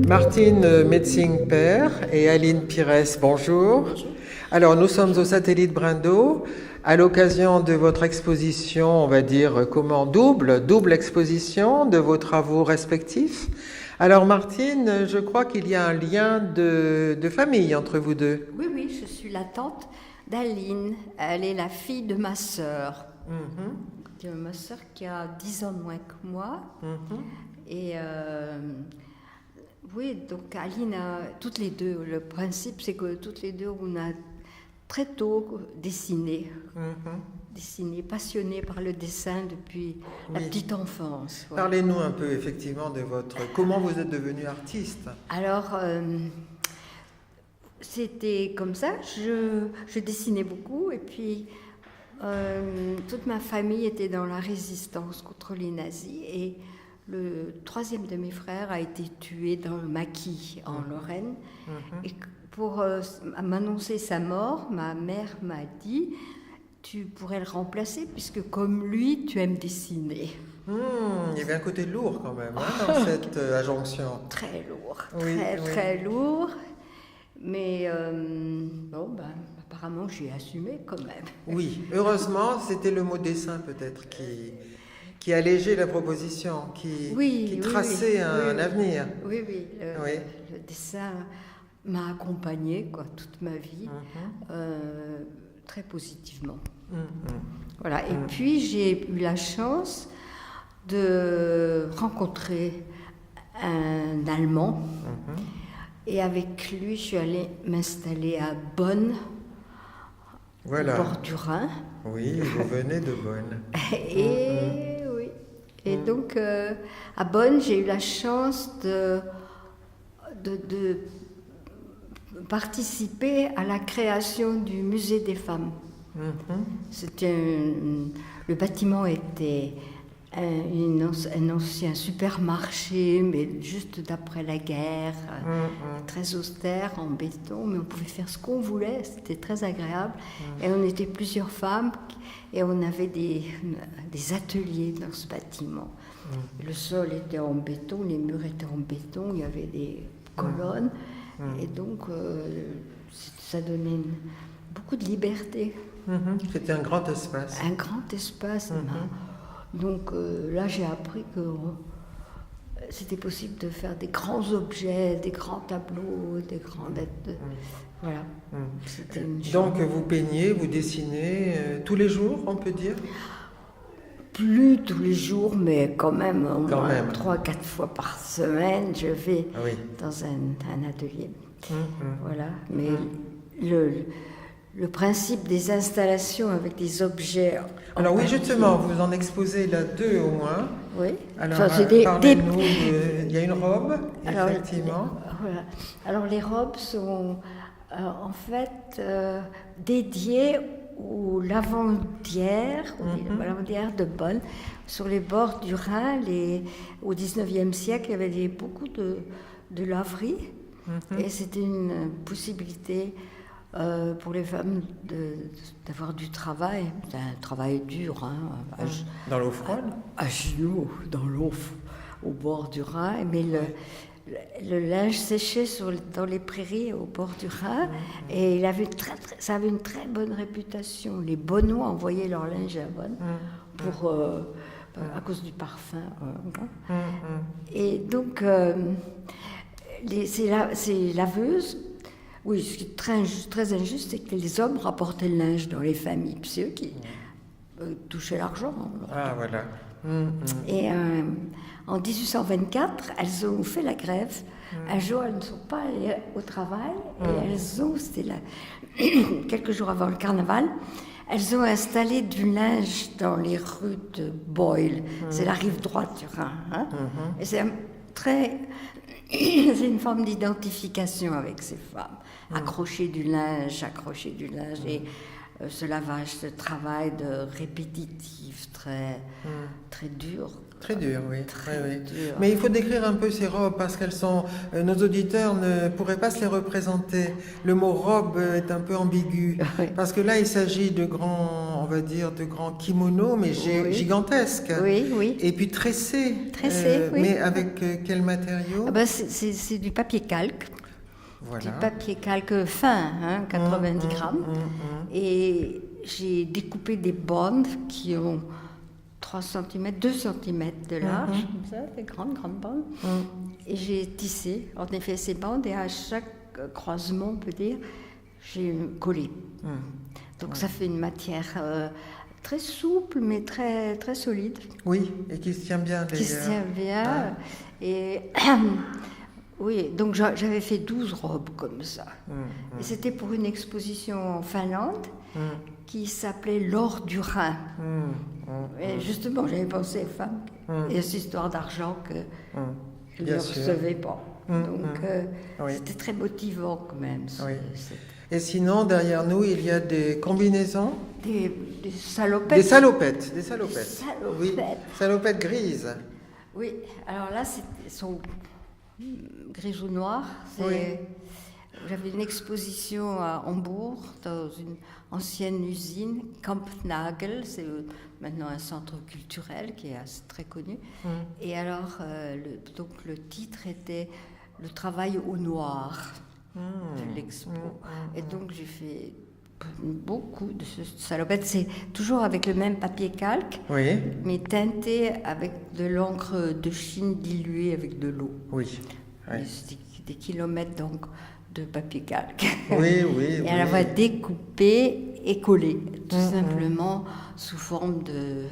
Martine Metzing-Père et Aline Pires, bonjour. Alors, nous sommes au satellite Brindot à l'occasion de votre exposition, on va dire, double exposition de vos travaux respectifs. Alors, Martine, je crois qu'il y a un lien de famille entre vous deux. Oui, je suis la tante d'Aline. Elle est la fille de ma sœur. De ma sœur qui a 10 ans de moins que moi. Et oui, donc Aline, toutes les deux, le principe c'est que toutes les deux, on a très tôt dessiné, passionné par le dessin depuis la petite enfance. Ouais. Parlez-nous un peu effectivement de comment vous êtes devenue artiste. Alors, c'était comme ça, je dessinais beaucoup et puis toute ma famille était dans la résistance contre les nazis et le troisième de mes frères a été tué dans le maquis en Lorraine. Et pour m'annoncer sa mort, ma mère m'a dit « Tu pourrais le remplacer puisque comme lui, tu aimes dessiner. » Il y avait un côté lourd quand même dans cette injonction. Très lourd, Oui. très lourd. Mais apparemment, j'ai assumé quand même. Oui, heureusement, c'était le mot dessin peut-être qui allégeait la proposition, qui traçait un avenir. Oui. Le dessin m'a accompagnée toute ma vie, très positivement. Voilà. Et puis, j'ai eu la chance de rencontrer un Allemand. Et avec lui, je suis allée m'installer à Bonn, au bord du Rhin. Oui, vous venez de Bonn. Et donc, à Bonn, j'ai eu la chance de participer à la création du musée des femmes. Le bâtiment était un ancien supermarché, mais juste d'après la guerre, très austère, en béton, mais on pouvait faire ce qu'on voulait, c'était très agréable. Et on était plusieurs femmes, et on avait des ateliers dans ce bâtiment. Le sol était en béton, les murs étaient en béton, il y avait des colonnes, et donc ça donnait beaucoup de liberté. C'était un grand espace. Un grand espace. Donc là, j'ai appris que c'était possible de faire des grands objets, des grands tableaux, des grandes... Voilà. Donc vous peignez, vous dessinez tous les jours, on peut dire? Plus tous les jours, mais quand même, 3-4 fois par semaine, je vais dans un atelier. Voilà. Mais le principe des installations avec des objets... Alors oui, justement, vous en exposez là 2 au moins. Oui. Alors, parlez-nous il y a une robe, effectivement. Voilà. Alors les robes sont en fait dédiées aux lavandières, de Bonn, sur les bords du Rhin. Au XIXe siècle, il y avait beaucoup de laveries, et c'était une possibilité pour les femmes d'avoir du travail. C'est un travail dur. Dans l'eau froide? À genoux, dans l'eau, au bord du Rhin. Mais le linge séchait dans les prairies au bord du Rhin. Et ça avait une très bonne réputation. Les Bonnois envoyaient leur linge à Bonn à cause du parfum. Et donc, ces laveuses... Oui, ce qui est très injuste, c'est que les hommes rapportaient le linge dans les familles, puis c'est eux qui touchaient l'argent. Voilà. Et en 1824, elles ont fait la grève. Un jour, elles ne sont pas allées au travail, et c'était quelques jours avant le carnaval, elles ont installé du linge dans les rues de Boyle. C'est la rive droite du Rhin. Et c'est une forme d'identification avec ces femmes. Accrocher du linge, et ce lavage, ce travail répétitif, très dur, Très dur, oui. Très oui, oui. dur. Mais il faut décrire un peu ces robes parce qu'elles sont. Nos auditeurs ne pourraient pas se les représenter. Le mot robe est un peu ambigu Oui. parce que là, il s'agit de grands, on va dire, de grands kimonos, mais Oui. gigantesques. Oui, oui. Et puis tressés. Tressés, oui. Mais avec quel matériau? Ah ben, c'est du papier calque. Voilà. Du papier calque fin, hein, 90 grammes. Et j'ai découpé des bandes qui ont 3 cm, 2 cm de large, comme ça, des grandes bandes. Et j'ai tissé, en effet, ces bandes, et à chaque croisement, on peut dire, j'ai collé. Donc ça fait une matière très souple, mais très, très solide. Oui, et qui se tient bien d'ailleurs. Qui se tient bien. Et oui, donc j'avais fait 12 robes comme ça. Et c'était pour une exposition en Finlande qui s'appelait L'or du Rhin. Et justement, j'avais pensé aux femmes et à cette histoire d'argent qu'elles ne recevaient pas. Donc c'était très motivant quand même. Oui. Et sinon, derrière nous, il y a des combinaisons. Des salopettes. Des salopettes. Des salopettes. Des salopettes. Oui, salopettes grises. Oui, alors là, elles sont grises ou noires. Oui. J'avais une exposition à Hambourg, dans une ancienne usine, Kampnagel, c'est maintenant un centre culturel qui est très connu. Et alors, donc le titre était « Le travail au noir » de l'expo. Et donc j'ai fait beaucoup de salopettes. C'est toujours avec le même papier calque, oui, mais teinté avec de l'encre de Chine diluée avec de l'eau. Oui. Oui. Des kilomètres donc de papier calque. Oui, oui. Et elle va découper et coller, tout simplement sous forme de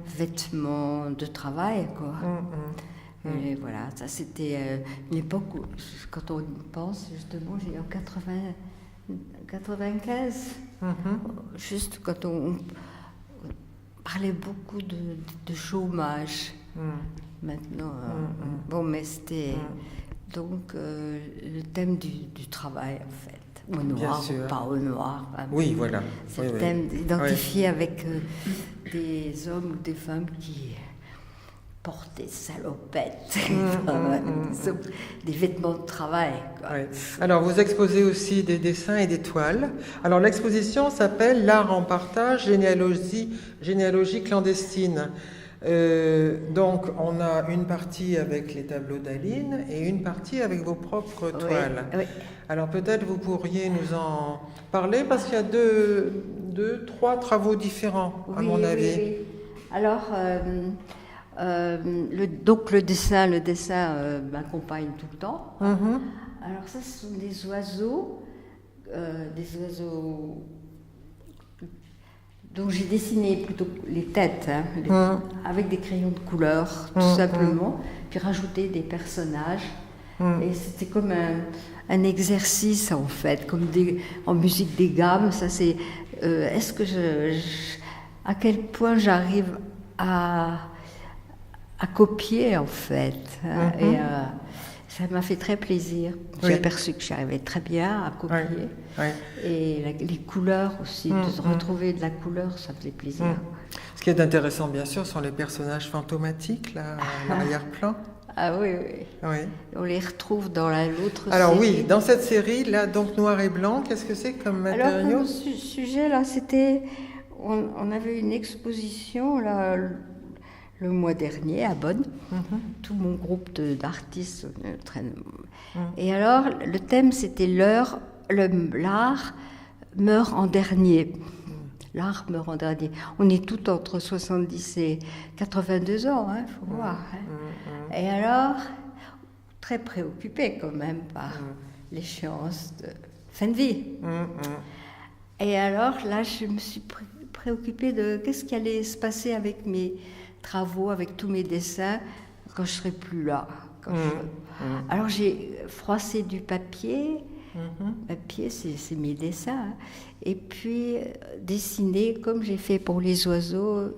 vêtements de travail, quoi. Et voilà, ça c'était une époque où, quand on y pense, justement, j'ai en 95, juste quand on parlait beaucoup de chômage. Maintenant, bon, mais c'était donc le thème du travail, en fait. Au noir, ou pas au noir. Oui, voilà. C'est le thème identifié avec des hommes ou des femmes qui portent des salopettes, des vêtements de travail. Quoi. Oui. Alors, vous exposez aussi des dessins et des toiles. Alors, l'exposition s'appelle « L'art en partage, généalogie clandestine ». Donc, on a une partie avec les tableaux d'Aline et une partie avec vos propres toiles. Oui. Alors, peut-être vous pourriez nous en parler parce qu'il y a 3 travaux différents, à mon avis. Oui. Alors, donc le dessin m'accompagne tout le temps. Alors ça, ce sont des oiseaux dont j'ai dessiné plutôt les têtes, avec des crayons de couleur, tout simplement, puis rajouter des personnages. Et c'était comme un exercice, en fait, comme en musique des gammes. Ça, c'est est-ce que à quel point j'arrive à copier, en fait. Et ça m'a fait très plaisir. J'ai aperçu que j'arrivais très bien à copier. Et les couleurs aussi, de se retrouver de la couleur, ça faisait plaisir. Ce qui est intéressant, bien sûr, sont les personnages fantomatiques, là, à l'arrière-plan. Ah oui. On les retrouve dans l'autre série. Alors oui, dans cette série, là, donc noir et blanc, qu'est-ce que c'est comme matériau? Alors, le sujet, là, c'était... On avait une exposition, là, le mois dernier, à Bonn. Tout mon groupe d'artistes. Et alors, le thème, c'était l'art meurt en dernier. L'art meurt en dernier. On est tout entre 70 et 82 ans, il faut voir. Et alors, très préoccupée quand même par l'échéance de fin de vie. Et alors, là, je me suis préoccupée de qu'est-ce qui allait se passer avec mes travaux, avec tous mes dessins, quand je ne serai plus là. Alors, j'ai froissé du papier. Papier, c'est mes dessins. Et puis, dessiné, comme j'ai fait pour les oiseaux,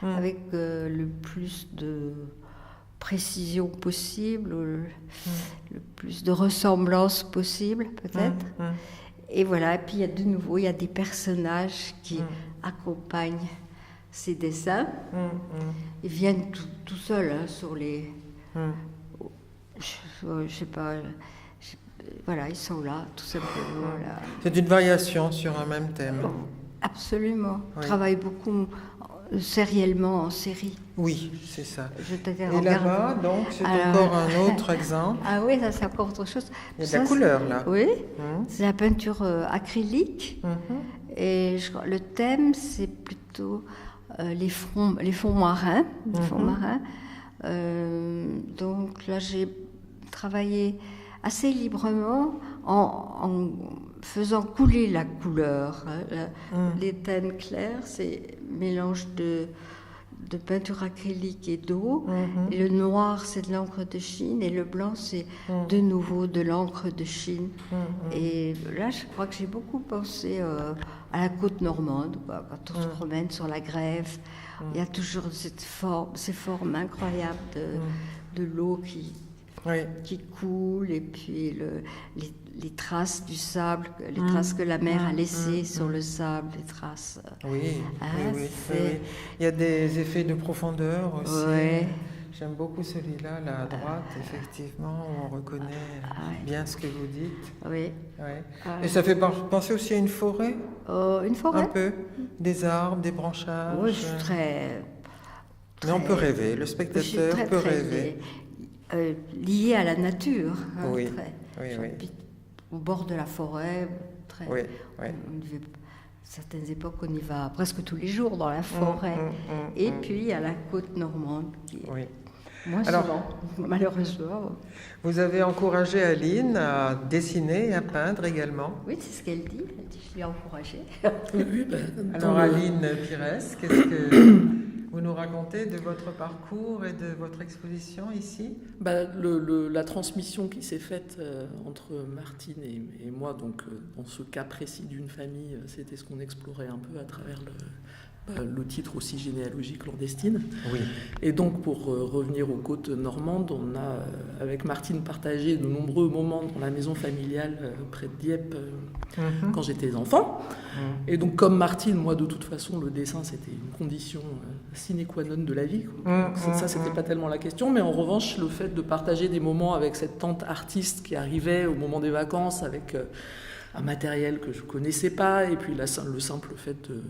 avec le plus de précision possible, le plus de ressemblance possible, peut-être. Et voilà, et puis il y a de nouveau, il y a des personnages qui accompagnent ces dessins. Ils viennent tout seuls sur les... Je sais pas... Voilà, ils sont là, tout simplement. Là. C'est une variation sur un même thème. Absolument. Oui. Je travaille beaucoup sériellement en série. Oui, c'est ça. Et là-bas, donc, c'est encore un autre exemple. Ah oui, ça c'est encore autre chose. Il y a de la couleur, là. Oui, c'est la peinture acrylique. Et le thème, c'est plutôt les fonds marins. Donc là, j'ai travaillé assez librement en faisant couler la couleur. Les teintes claires, c'est mélange de peinture acrylique et d'eau. Et le noir, c'est de l'encre de Chine. Et le blanc, c'est de nouveau de l'encre de Chine. Et là, je crois que j'ai beaucoup pensé à la côte normande. Quand on se promène sur la grève, il y a toujours ces formes incroyables de l'eau qui coule, et puis les traces du sable, les traces que la mer a laissées sur le sable, les traces. Oui. Il y a des effets de profondeur aussi. Oui. J'aime beaucoup celui-là, là à droite, effectivement, où on reconnaît bien ce que vous dites. Oui. Et ça fait penser aussi à une forêt. Une forêt. Un peu. Des arbres, des branchages. Oui, je suis très... Mais on peut rêver, le spectateur peut rêver. Lié à la nature. Oui. Au bord de la forêt. Certaines époques, on y va presque tous les jours dans la forêt. Et puis, à la côte normande, qui est moins souvent, malheureusement. Vous avez encouragé Aline à dessiner et à peindre également. Oui, c'est ce qu'elle dit. Elle dit, je l'ai encouragée. Alors, Aline Pires, qu'est-ce que vous nous racontez de votre parcours et de votre exposition ici ? La transmission qui s'est faite entre Martine et moi, donc dans ce cas précis d'une famille, c'était ce qu'on explorait un peu à travers le titre aussi généalogique clandestine. Oui. Et donc pour revenir aux côtes normandes, on a avec Martine partagé de nombreux moments dans la maison familiale près de Dieppe quand j'étais enfant. Et donc comme Martine, moi de toute façon le dessin c'était une condition sine qua non de la vie. Ça c'était pas tellement la question, mais en revanche le fait de partager des moments avec cette tante artiste qui arrivait au moment des vacances avec un matériel que je connaissais pas, et puis le simple fait de...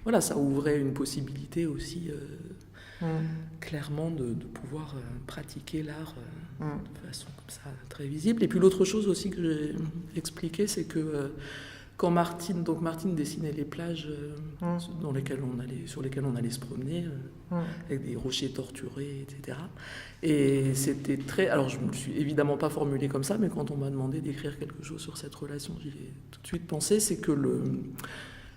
Voilà, ça ouvrait une possibilité aussi clairement de pouvoir pratiquer l'art de façon comme ça très visible. Et puis l'autre chose aussi que j'ai expliqué, c'est que quand Martine dessinait les plages sur lesquelles on allait se promener, avec des rochers torturés, etc. Et c'était très... Alors je ne me suis évidemment pas formulé comme ça, mais quand on m'a demandé d'écrire quelque chose sur cette relation, j'y ai tout de suite pensé, c'est que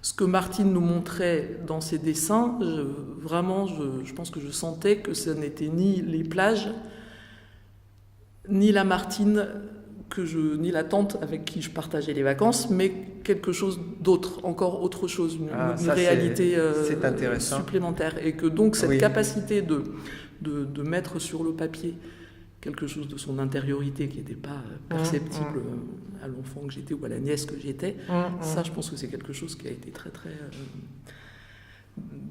ce que Martine nous montrait dans ses dessins, je pense que je sentais que ce n'était ni les plages, ni la Martine, ni la tante avec qui je partageais les vacances, mais quelque chose d'autre, encore autre chose, une réalité supplémentaire. Et que donc cette capacité de mettre sur le papier quelque chose de son intériorité qui n'était pas perceptible à l'enfant que j'étais ou à la nièce que j'étais, ça je pense que c'est quelque chose qui a été très très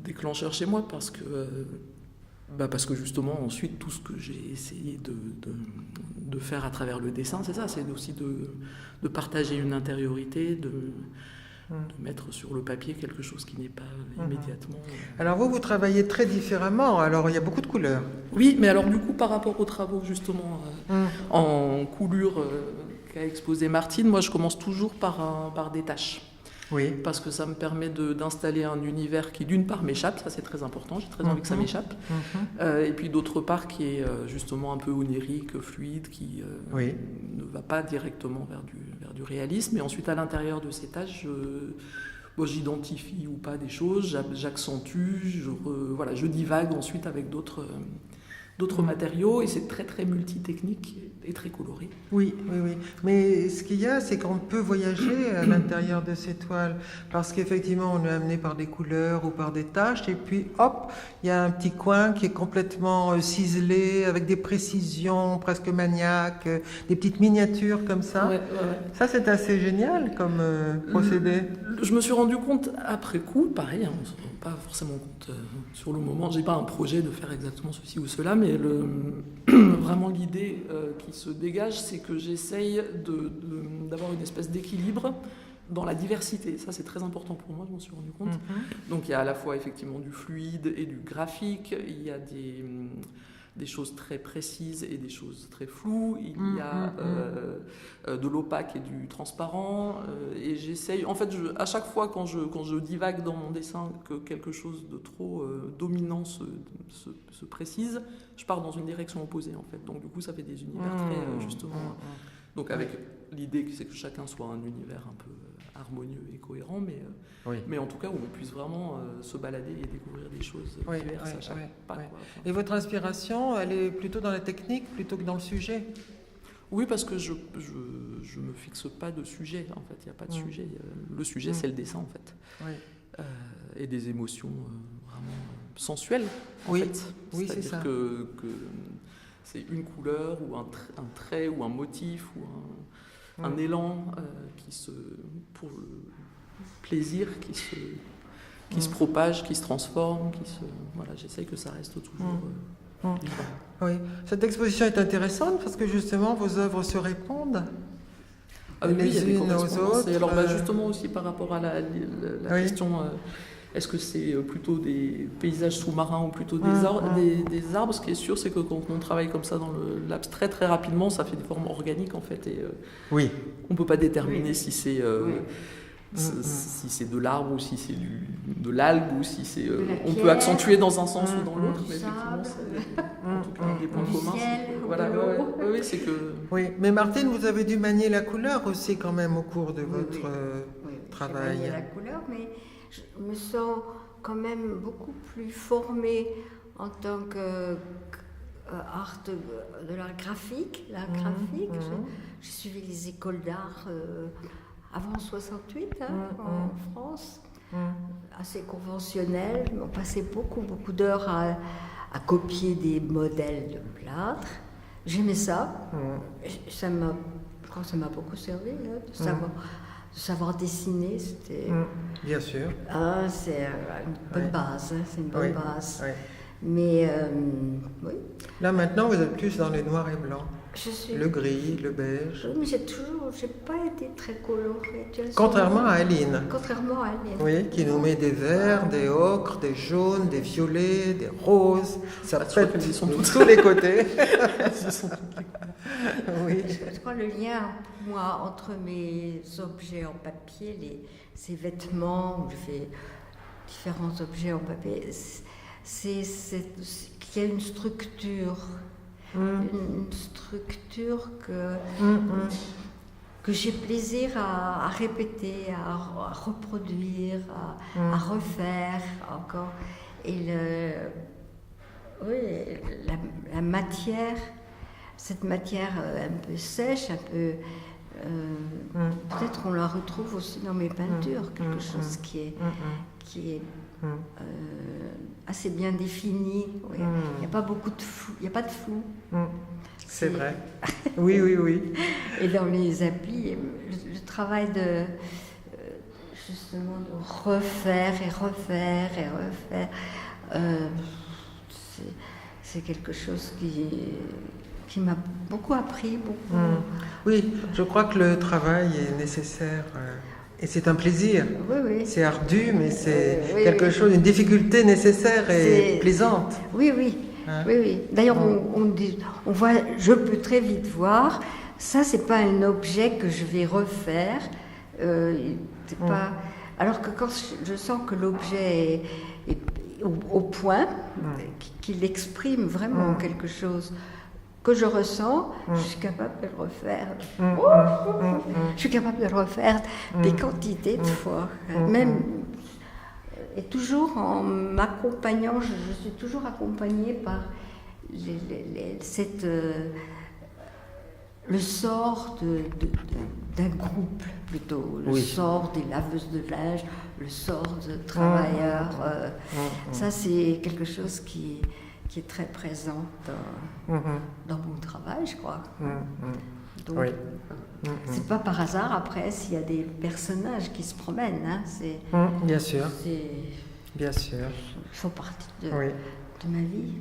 déclencheur chez moi, parce que justement ensuite tout ce que j'ai essayé de faire à travers le dessin, c'est ça, c'est aussi de partager une intériorité, de mettre sur le papier quelque chose qui n'est pas immédiatement... Alors vous travaillez très différemment, alors il y a beaucoup de couleurs. Oui, mais alors du coup par rapport aux travaux justement en coulure qu'a exposé Martine, moi je commence toujours par des taches. Oui. Parce que ça me permet d'installer un univers qui d'une part m'échappe, ça c'est très important, j'ai très envie que ça m'échappe, et puis d'autre part qui est justement un peu onirique, fluide, qui ne va pas directement vers du réalisme. Et ensuite à l'intérieur de ces tâches, j'identifie ou pas des choses, j'accentue, je divague ensuite avec d'autres matériaux, et c'est très très multitechnique et très coloré. Oui. Mais ce qu'il y a, c'est qu'on peut voyager à l'intérieur de ces toiles, parce qu'effectivement, on est amené par des couleurs ou par des taches, et puis hop, il y a un petit coin qui est complètement ciselé, avec des précisions presque maniaques, des petites miniatures comme ça. Ouais. Ça, c'est assez génial comme procédé. Je me suis rendu compte après coup, pareil, on se rend pas forcément compte sur le moment. J'ai pas un projet de faire exactement ceci ou cela, mais vraiment l'idée qui se dégage, c'est que j'essaye d'avoir une espèce d'équilibre dans la diversité. Ça, c'est très important pour moi, je m'en suis rendu compte. Donc il y a à la fois effectivement du fluide et du graphique, il y a des choses très précises et des choses très floues, il y a de l'opaque et du transparent, et j'essaye, en fait, à chaque fois quand je divague dans mon dessin que quelque chose de trop dominant se précise, je pars dans une direction opposée, en fait. Donc du coup, ça fait des univers très, justement... Donc avec l'idée c'est que chacun soit un univers un peu harmonieux et cohérent, mais en tout cas où on puisse vraiment se balader et découvrir des choses diverses à chaque pas. Quoi. Et votre inspiration, elle est plutôt dans la technique plutôt que dans le sujet? Oui, parce que je me fixe pas de sujet, en fait, il n'y a pas de sujet. Le sujet, c'est le dessin, en fait. Et des émotions vraiment sensuelles, en fait. Oui, c'est ça. Que c'est une couleur ou un trait ou un motif ou un élan pour le plaisir qui se propage, qui se transforme, voilà, j'essaye que ça reste toujours libre. Oui, cette exposition est intéressante parce que justement vos œuvres se répondent les unes aux autres. Et alors justement aussi par rapport à la question... Est-ce que c'est plutôt des paysages sous-marins ou plutôt des arbres? Ce qui est sûr, c'est que quand on travaille comme ça dans l'abstrait, très rapidement, ça fait des formes organiques en fait. Et, on ne peut pas déterminer si c'est si c'est de l'arbre ou si c'est de l'algue ou si c'est... on peut accentuer dans un sens ou dans l'autre, mais effectivement, c'est en tout cas des points communs. Voilà, oui, c'est que... Oui, mais Martine, vous avez dû manier la couleur aussi quand même au cours de votre travail. J'ai manié la couleur, mais... Je me sens quand même beaucoup plus formée en tant qu'art de l'art graphique. J'ai suivi les écoles d'art avant 68 en France, assez conventionnelles. On passait beaucoup d'heures à copier des modèles de plâtre. J'aimais ça. Ça m'a beaucoup servi de savoir dessiner, c'était... Bien sûr. C'est une bonne base, base. Mais, oui. Là, maintenant, vous êtes plus dans le noir et blanc. Le gris, le beige. Oui, mais j'ai pas été très colorée. Contrairement à Aline. Oui, qui nous met des verts, des ocres, des jaunes, des violets, des roses. Ça pète de tous les côtés. Oui. Je crois le lien, pour moi, entre mes objets en papier, ces vêtements, où je fais différents objets en papier, c'est qu'il y a une structure. Une structure que j'ai plaisir à répéter, à reproduire, à refaire encore. Et la matière, cette matière un peu sèche, un peu... peut-être on la retrouve aussi dans mes peintures, quelque chose qui est assez bien défini. Il n'y a pas beaucoup de flou. Il n'y a pas de flou. C'est vrai. Oui. Et dans les applis, le travail de justement de refaire et refaire et refaire, c'est quelque chose qui m'a beaucoup appris. Oui, je crois que le travail est nécessaire. Et c'est un plaisir. Oui. C'est ardu, mais c'est quelque chose, une difficulté nécessaire et plaisante. Oui. D'ailleurs, on voit, je peux très vite voir, ça, c'est pas un objet que je vais refaire. C'est pas. Alors que quand je sens que l'objet est au point, qu'il exprime vraiment quelque chose que je ressens, je suis capable de le refaire. Je suis capable de le refaire des quantités de fois. Même, et toujours en m'accompagnant, je suis toujours accompagnée par le sort d'un groupe plutôt, le sort des laveuses de linge, le sort de travailleurs. Ça, c'est quelque chose qui est très présent dans mon travail, je crois. Donc, c'est pas par hasard, après, s'il y a des personnages qui se promènent. Bien sûr. Bien sûr. Font partie de ma vie.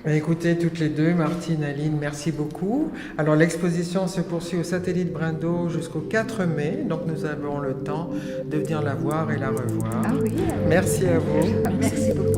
Écoutez, toutes les deux, Martine, Aline, merci beaucoup. Alors, l'exposition se poursuit au Satellite Brindot jusqu'au 4 mai, donc nous avons le temps de venir la voir et la revoir. Ah oui. Merci à vous. Merci beaucoup.